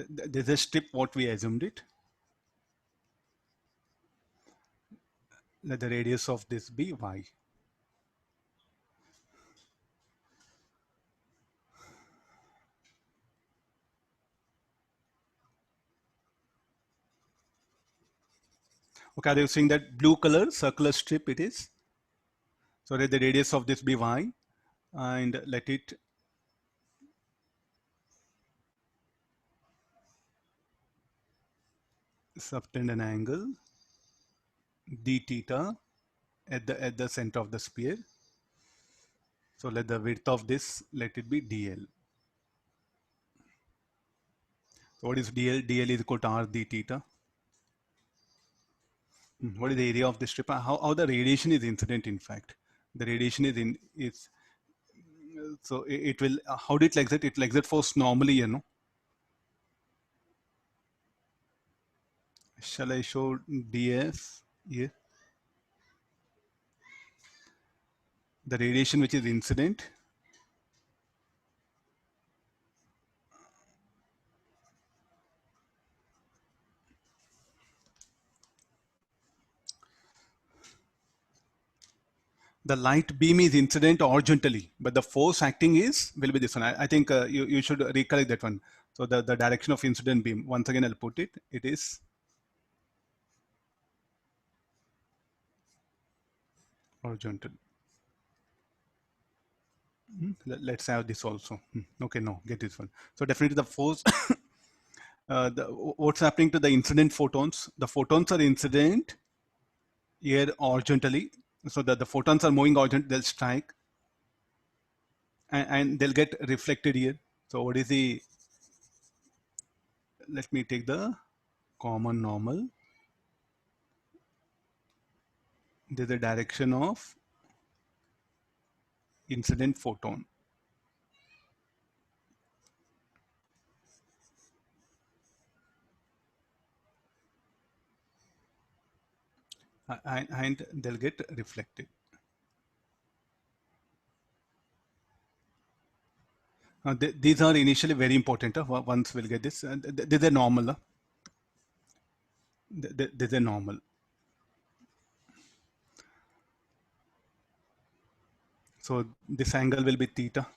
There's a strip, what we assumed it. Let the radius of this be y. Okay, are you seeing that blue color circular strip it is? So let the radius of this be y and let it subtend an angle d theta at the center of the sphere. So let the width of this, let it be dl. So what is dl? dl is equal to r d theta. What is the area of the strip? How the radiation is incident, in fact. The radiation is so it will, how did it exert? It will exert force normally, you know. Shall I show df here? The radiation which is incident. The light beam is incident horizontally, but the force acting will be this one. I think you should recollect that one. So the direction of incident beam, once again I'll put it, it is horizontal. Let's have this also. Okay, no, get this one. So definitely the force, what's happening to the incident photons? The photons are incident here horizontally. So the photons are moving horizontally, they'll strike and they'll get reflected here. So what is the, let me take the common normal. There's a direction of incident photon. And they'll get reflected. These are initially very important. Once we'll get this, these are normal. These are normal. So this angle will be theta.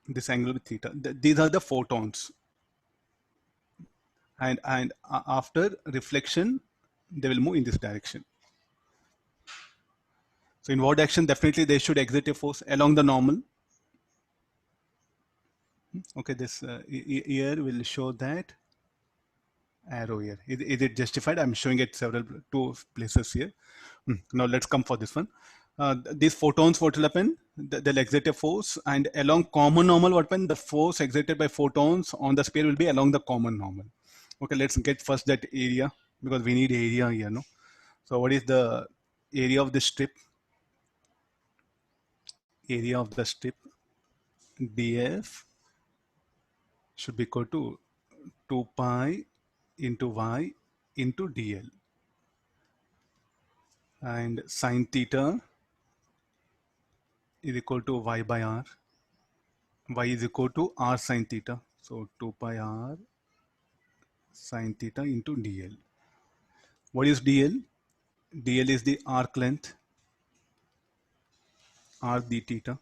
This angle will be theta. These are the photons. And after reflection, they will move in this direction. So in what direction? Definitely they should exert a force along the normal. Okay, this here will show that arrow here. Is it justified? I'm showing it two places here. Now let's come for this one. These photons, what will happen? They'll exert a force, and along common normal, what happen? The force exerted by photons on the sphere will be along the common normal. Okay, let's get first that area, because we need area here, no? So what is the area of the strip? Area of the strip df should be equal to 2 pi into y into dl, and sine theta is equal to y by r. Y is equal to r sine theta. So 2 pi r sine theta into dl. What is dl? dl is the arc length, r d theta.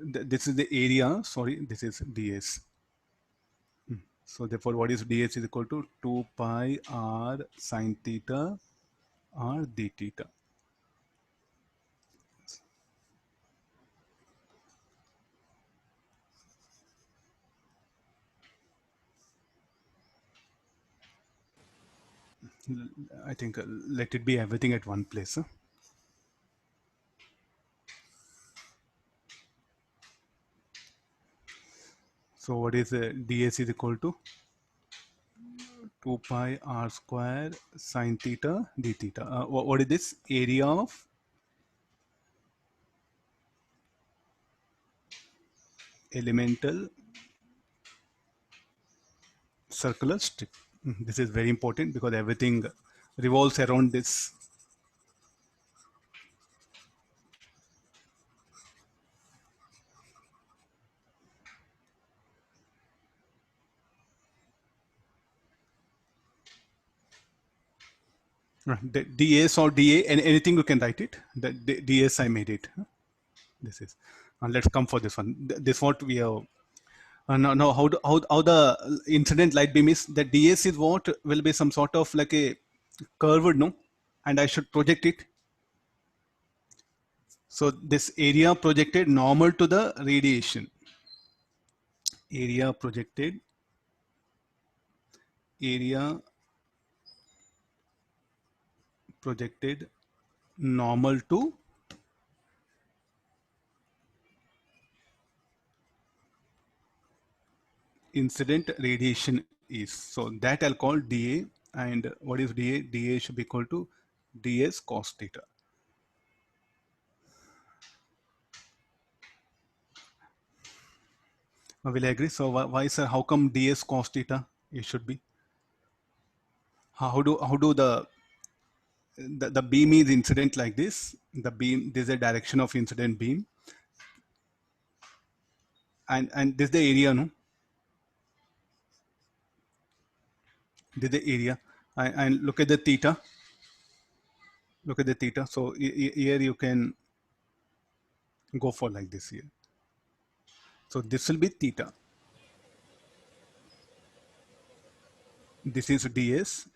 This is the area, sorry, this is ds. So therefore, what is ds is equal to 2 pi r sine theta r d theta. I think let it be everything at one place. So what is ds is equal to 2 pi r square sine theta d theta. What is this? Area of elemental circular strip. This is very important because everything revolves around this. The ds or da, and anything you can write it. The ds I made it. This is. Let's come for this one. This what we have. No, how the incident light beam is. The ds is what will be some sort of like a curved, no, and I should project it. So this area projected normal to the radiation. Area projected. Area projected normal to incident radiation is. So that I'll call dA, and what is dA? dA should be equal to ds cos theta. Will I agree? So why sir? How come ds cos theta? It should be. How do the beam is incident like this? The beam, this is the direction of incident beam, and this is the area, no? This is the area, and look at the theta. Look at the theta. So here you can go for like this here. So this will be theta. This is ds,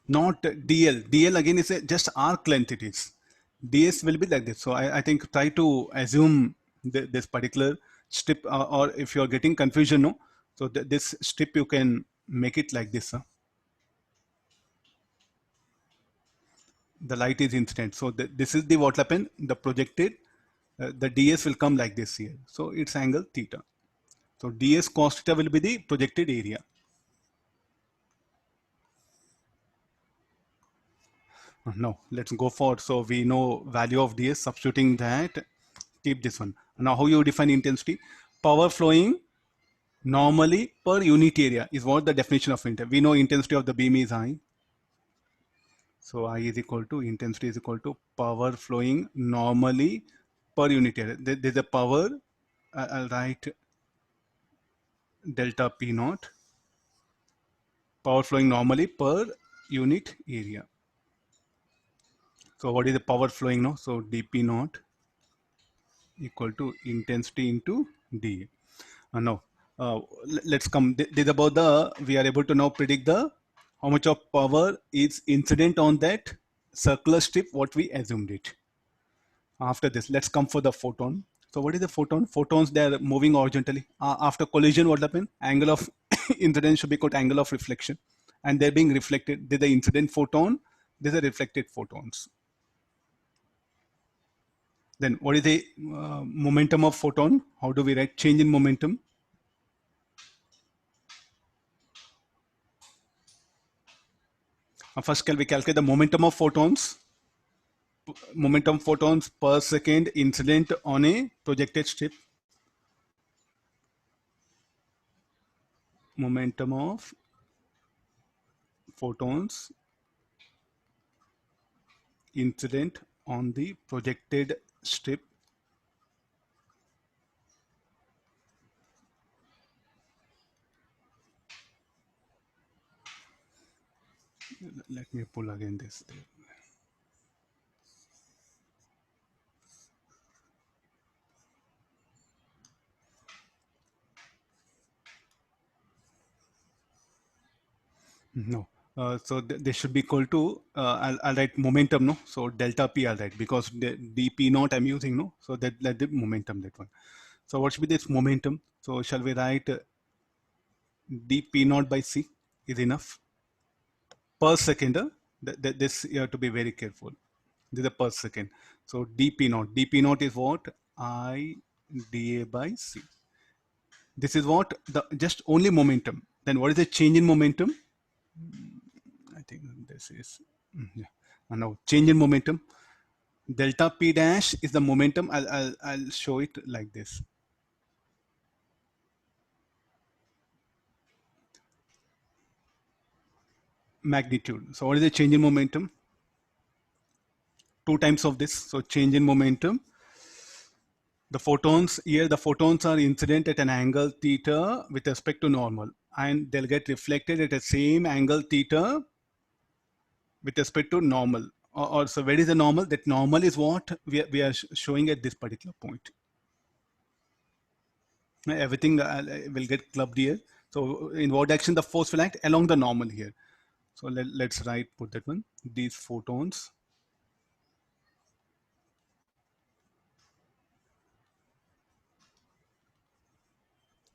not dl. dl again is just arc length it is. ds will be like this. So I think try to assume this particular strip, or if you're getting confusion, no. So this strip you can make it like this. The light is incident. So this is the what happened, the projected, the ds will come like this here. So it's angle theta. So ds cos theta will be the projected area. No, let's go for, so we know value of ds, substituting that, keep this one. Now how you define intensity? Power flowing normally per unit area is what the definition of intensity. We know intensity of the beam is I. So I is equal to, intensity is equal to power flowing normally per unit area. There's a power, I'll write delta P naught, power flowing normally per unit area. So what is the power flowing now? So dP naught equal to intensity into dA. Now let's come. This is about the, we are able to now predict the how much of power is incident on that circular strip what we assumed it. After this, let's come for the photon. So what is the photon? Photons, they are moving horizontally. After collision, what happened? Angle of incidence should be called angle of reflection, and they're being reflected. There's the incident photon. These are reflected photons. Then what is the momentum of photon? How do we write change in momentum? First, can we calculate the momentum of photons? Momentum photons per second incident on a projected strip. Momentum of photons incident on the projected strip. Let me pull again this. No. So they should be equal to, I'll write momentum, no? So delta P I'll write, because the dP naught I'm using, no? So that the momentum, that one. So what should be this momentum? So shall we write dP naught by C is enough per second. This you have to be very careful. This is a per second. So dP naught. dP naught is what? I dA by C. This is what the just only momentum. Then what is the change in momentum? I think this is, yeah. And now change in momentum. Delta P dash is the momentum. I'll show it like this. Magnitude. So what is the change in momentum? 2 times of this. So change in momentum. The photons here, the photons are incident at an angle theta with respect to normal, and they'll get reflected at the same angle theta with respect to normal. Or so where is the normal? That normal is what we are showing at this particular point. Everything will get clubbed here. So in what direction the force will act? Along the normal here. So let's put that one. These photons,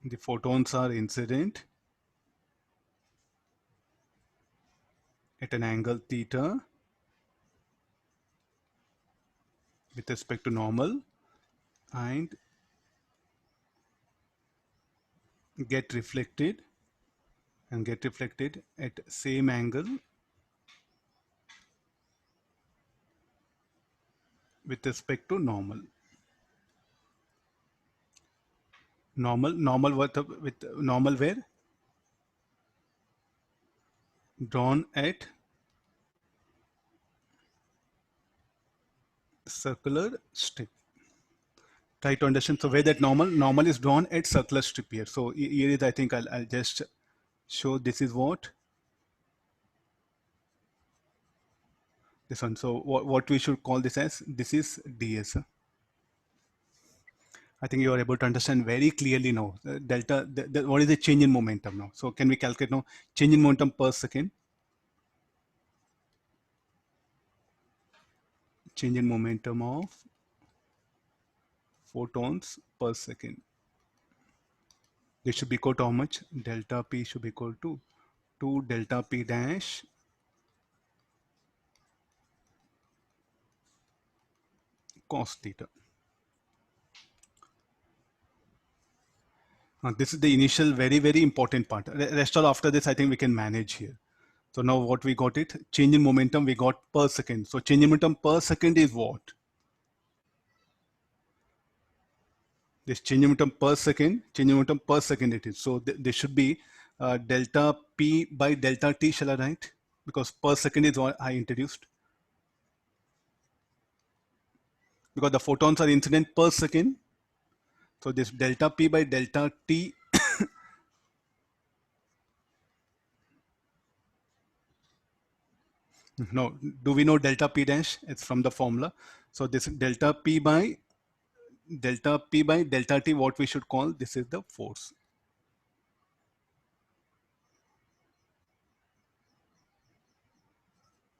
the photons are incident at an angle theta with respect to normal and get reflected at same angle with respect to normal. Normal with normal where? Drawn at circular strip. Try to understand. So where that normal is drawn at circular strip here. So here is, I think I'll just show this is what this one. So what we should call this as, this is ds. I think you are able to understand very clearly now. Delta, what is the change in momentum now? So can we calculate now change in momentum per second? Change in momentum of photons per second. This should be equal to how much? Delta P should be equal to 2 delta P dash cos theta. This is the initial very important part. Rest all after this, I think we can manage here. So now what we got it? Change in momentum we got per second. So change in momentum per second is what? This change in momentum per second it is. So this should be delta P by delta T, shall I write? Because per second is what I introduced. Because the photons are incident per second. So this delta P by delta T no, do we know delta P dash? It's from the formula. So this delta P by delta T, what we should call, this is the force.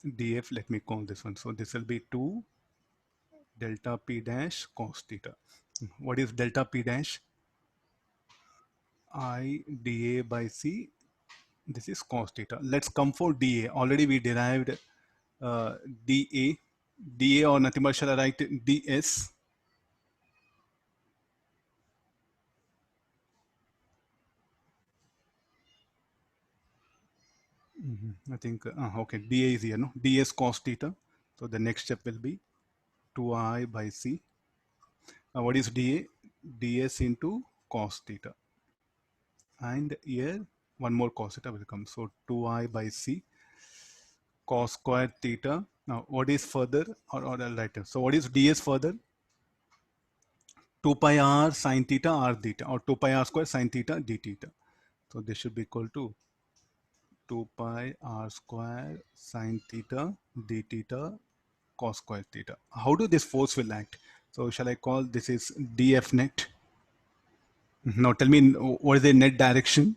dF, let me call this one. So this will be 2 delta P dash cos theta. What is delta P dash? I dA by C. This is cos theta. Let's come for dA. Already we derived dA. dA or nothing but shall I write ds. I think, okay, dA is here, no? ds cos theta. So the next step will be 2I by C. What is dA? ds into cos theta. And here one more cos theta will come. So 2I by C cos square theta. Now what is further, or I'll write it. So what is ds further? 2 pi r sine theta r theta, or 2 pi r square sine theta d theta. So this should be equal to 2 pi r square sine theta d theta cos square theta. How do this force will act? So shall I call this is df net? Now tell me what is the net direction?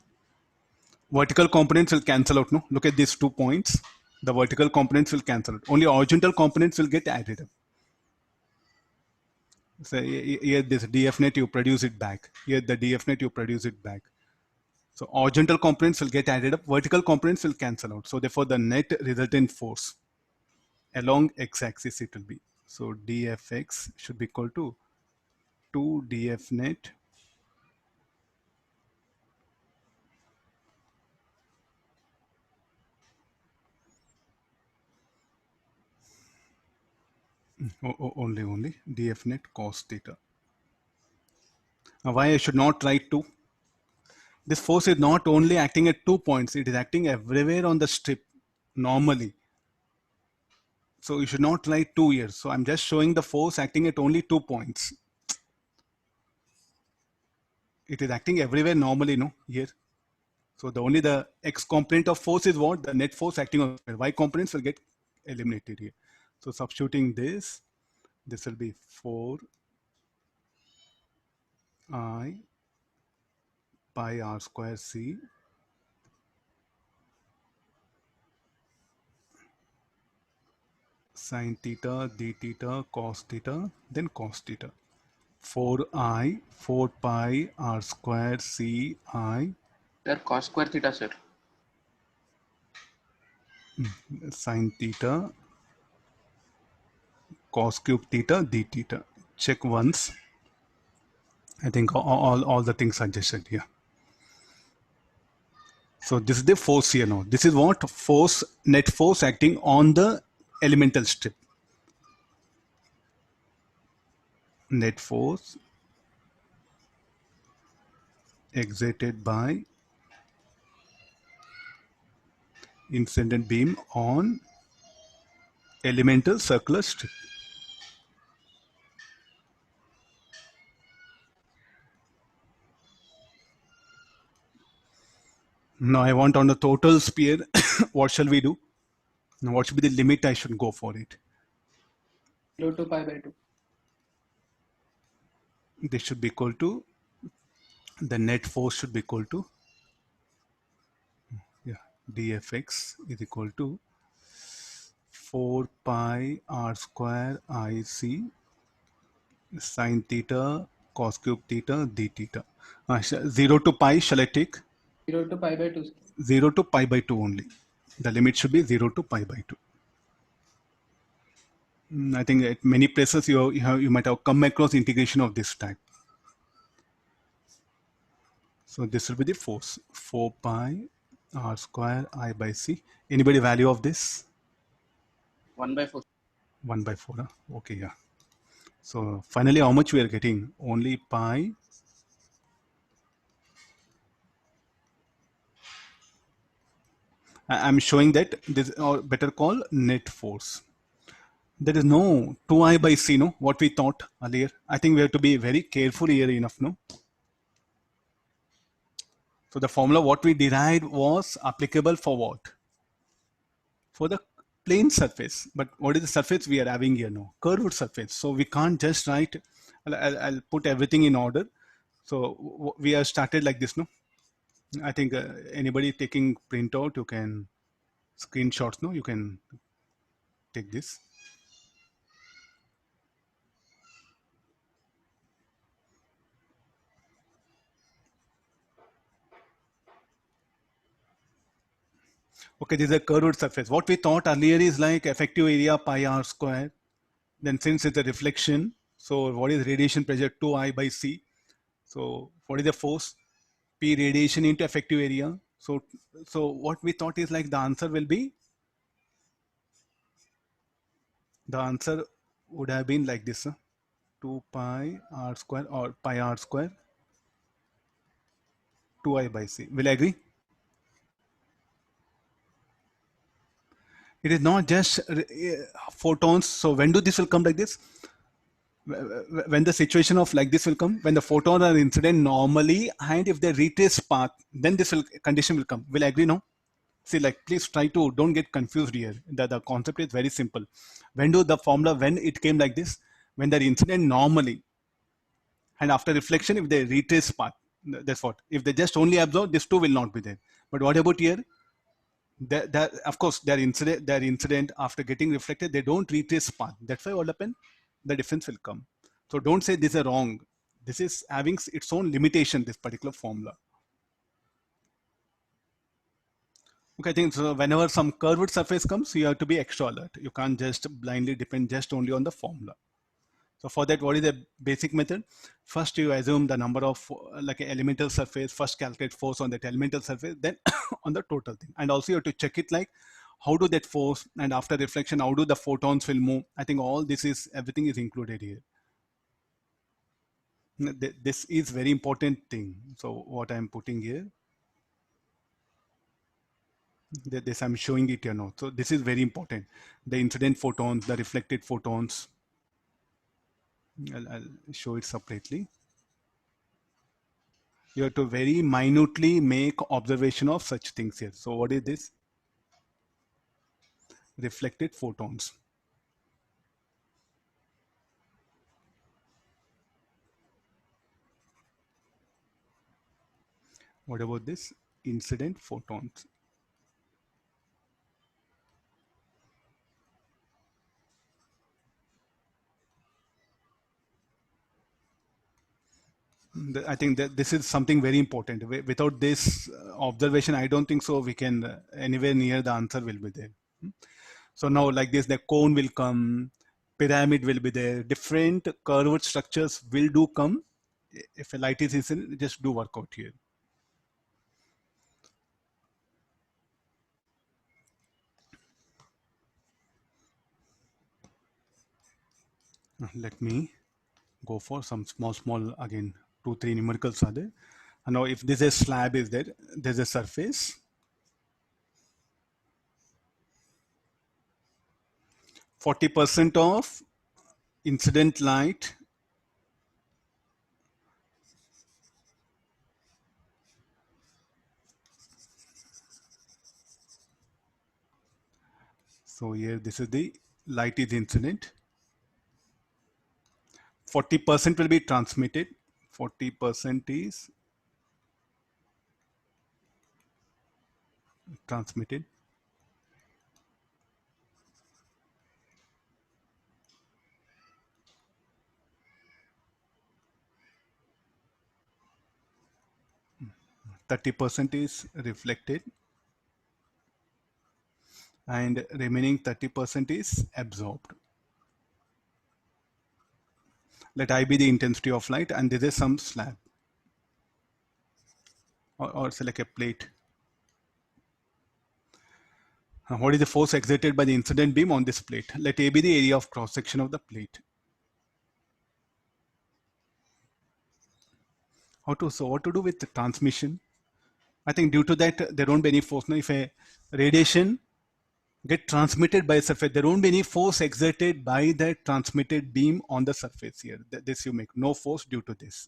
Vertical components will cancel out. No, look at these 2 points. The vertical components will cancel out. Only horizontal components will get added up. So here this df net, you produce it back. Here the df net, you produce it back. So horizontal components will get added up. Vertical components will cancel out. So therefore the net resultant force along x-axis it will be. So dfx should be equal to 2 df net only df net cos theta. Now why I should not write 2? This force is not only acting at 2 points, it is acting everywhere on the strip normally. So you should not write 2 here. So I'm just showing the force acting at only 2 points. It is acting everywhere normally, no, here. So the only the x component of force is what? The net force acting on y components will get eliminated here. So substituting this will be 4I pi r square c sine theta d theta cos theta, then cos theta. 4I 4 pi r square c I Sir, cos square theta, sir. sine theta cos cube theta d theta. Check once. I think all the things suggested here. So this is the force here now. This is what force, net force acting on the elemental strip. Net force exerted by incident beam on elemental circular strip. Now I want on the total sphere, what shall we do? Now what should be the limit I should go for it? 0 to pi by 2. This should be equal to, the net force should be equal to, yeah, dfx is equal to 4 pi r square ic sine theta cos cube theta d theta. 0 to pi shall I take? 0 to pi by 2. 0 to pi by 2 only. The limit should be 0 to pi by 2. I think at many places you might have come across integration of this type. So this will be the force 4 pi r square I by c. Anybody value of this? 1 by 4. 1 by 4. Huh? Okay, yeah. So finally, how much we are getting? Only pi. I'm showing that this, or better call, net force. There is no 2I by c, no? What we thought earlier. I think we have to be very careful here enough, no? So the formula what we derived was applicable for what? For the plane surface. But what is the surface we are having here now? Curved surface. So we can't just write, I'll put everything in order. So we have started like this, no? I think anybody taking printout, you can screenshots, no? You can take this. Okay, this is a curved surface. What we thought earlier is like effective area pi r square. Then since it's a reflection, so what is radiation pressure? 2I by c. So what is the force? P radiation into effective area. So what we thought is like the answer will be, the answer would have been like this, 2 pi r square or pi r square 2I by c. Will I agree? It is not just photons. So when do this will come like this? When the situation of like this will come, when the photons are incident normally, and if they retrace path, then this will condition will come. Will I agree now? See, like, please try to don't get confused here. The concept is very simple. When do the formula, when it came like this, when the incident normally, and after reflection, if they retrace path, that's what. If they just only absorb, this too will not be there. But what about here? That of course their incident after getting reflected, they don't retrace path. That's why what happen, the difference will come. So don't say this is wrong. This is having its own limitation, this particular formula. Okay, I think so. Whenever some curved surface comes, you have to be extra alert. You can't just blindly depend just only on the formula. So for that, what is the basic method? First, you assume the number of like an elemental surface. First, calculate force on that elemental surface, then on the total thing. And also, you have to check it like how do that force, and after reflection, how do the photons will move. I think all this is, everything is included here. This is very important thing. So what I'm putting here, this I'm showing it here now. So this is very important. The incident photons, the reflected photons. I'll show it separately. You have to very minutely make observation of such things here. So what is this? reflected photons. What about this? Incident photons. I think that this is something very important. Without this observation, I don't think so we can anywhere near the answer will be there. So now like this, the cone will come, pyramid will be there, different curved structures will do come. If a light is incident, just do work out here. Let me go for some small again, 2 3 numericals are there. And now if this is slab is there, there's a surface. 40% of incident light so here this is the light is incident, 40% will be transmitted, 40% is transmitted, 30% is reflected, and remaining 30% is absorbed. Let I be the intensity of light, and this is some slab or say like a plate. What is the force exerted by the incident beam on this plate? Let A be the area of cross section of the plate. What to do with the transmission? I think due to that there won't be any force. Now if a radiation get transmitted by a surface, there won't be any force exerted by that transmitted beam on the surface here. This you make no force due to this.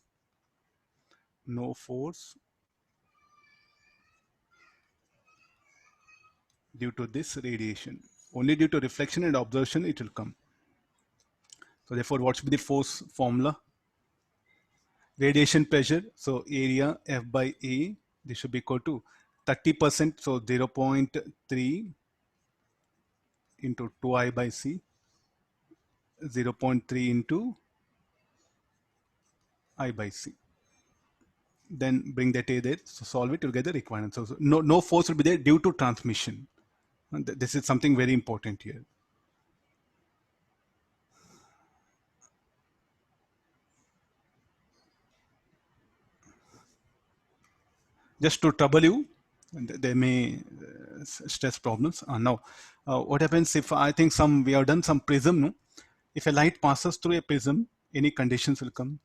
No force due to this radiation. Only due to reflection and absorption it will come. So therefore, what should be the force formula? Radiation pressure. So area F by A, this should be equal to 30%. So 0.3 into 2I by C, 0.3 into I by C. Then bring that A there, so solve it, you'll get the requirement. So no force will be there due to transmission. And this is something very important here. Just to trouble you, they may stress problems. Now, what happens if I think we have done some prism, no? If a light passes through a prism, any conditions will come.